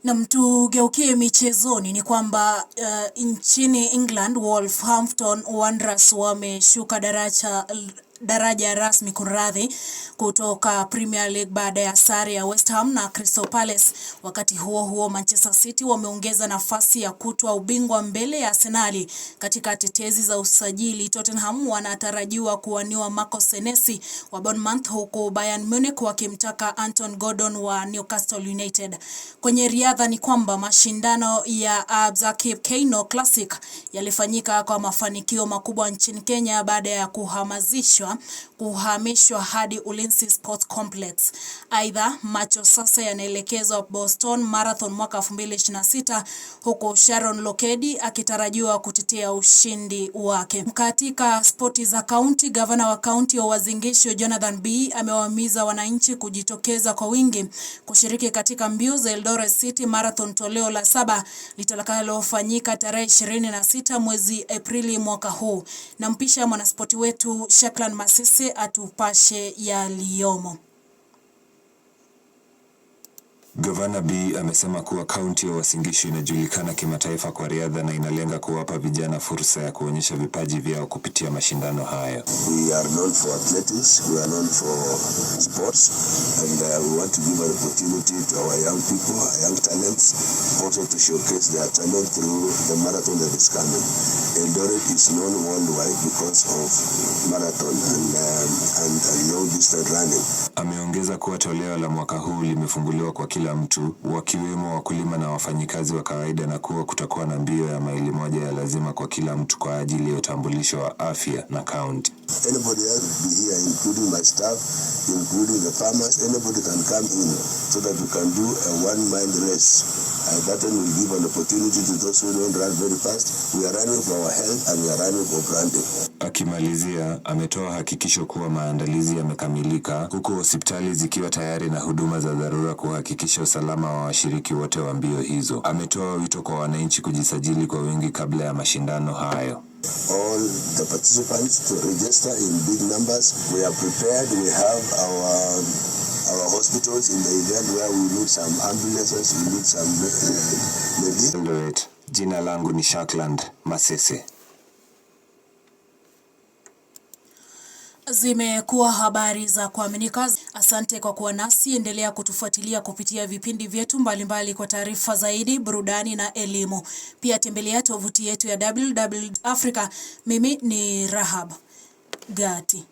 Na tugeukie michezoni ni kwamba nchini England Wolverhampton Wanderers wameshuka daraja rasmi kutoka Premier League baada ya sare ya West Ham na Crystal Palace. Wakati huo huo, Manchester City wameongeza nafasi ya kutwaa ubingwa mbele ya Arsenal katika tetezi za usajili. Tottenham wanatarajiwa kuwaniwa Marco Senesi wa Bournemouth, huku Bayern Munich wakimtaka Anton Gordon wa Newcastle United. Kwenye riadha ni kwamba mashindano ya Abzakib Keino Classic yalifanyika kwa mafanikio makubwa nchini Kenya baada ya kuhamishwa hadi Ulinzi Sports Complex. Aidha, macho sasa yanaelekezwa Boston Marathon mwaka 2026 huko Sharon Lokedi akitarajiwa kutetea ushindi wake. Katika spoti za kaunti, gavana wa kaunti ya Uasin Gishu Jonathan B amewahimiza wananchi kujitokeza kwa wingi kushiriki katika mbio za Eldoret City Marathon toleo la 7 litakalofanyika tarehe 26 mwezi Aprili mwaka huu. Nampisha mwanaspoti wetu Shaklan Masisi atupashe yaliyomo. Gavana B amesema kuwa kaunti ya Uasin Gishu inajulikana kimataifa kwa riadha na inalenga kuwapa vijana fursa ya kuonyesha vipaji vyao kupitia mashindano hayo. We are known for athletics, we are known for sports, and we want to give an opportunity to our young people, our young talents, also to showcase their talent through the marathon that is coming. Eldoret is known worldwide because of marathon and long distance running. Ameongeza kuwa toleo la mwaka huu limefunguliwa kwa kila mtu, wakiwemo wakulima na wafanyikazi wa kawaida, na kuwa kutakuwa na mbio ya maili 1 ya lazima kwa kila mtu kwa ajili ya utambulisho wa afya na kaunti. Anybody else will be here, including my staff, including the farmers. Anybody can come in so that we can do a one-mile race. That one will give an opportunity to those who don't run very fast. We are running for our health and we are running for branding. Akimalizia, ametoa hakikisho kuwa maandalizi yamekamilika, huku hospitali zikiwa tayari na huduma za dharura kuhakikisha usalama wa washiriki wote wa mbio hizo. Ametoa wito kwa wananchi kujisajili kwa wingi kabla ya mashindano hayo. All the participants to register in big numbers. We are prepared. We have our hospitals in the event where we need some ambulances, we need some medics. Jina langu ni Shakland Masese. Zimekuwa habari za kuaminika. Asante kwa kuwa nasi. Endelea kutufuatilia kupitia vipindi vyetu mbalimbali kwa taarifa zaidi, burudani na elimu. Pia tembelea tovuti yetu ya www.africa. Mimi ni Rahab Gati.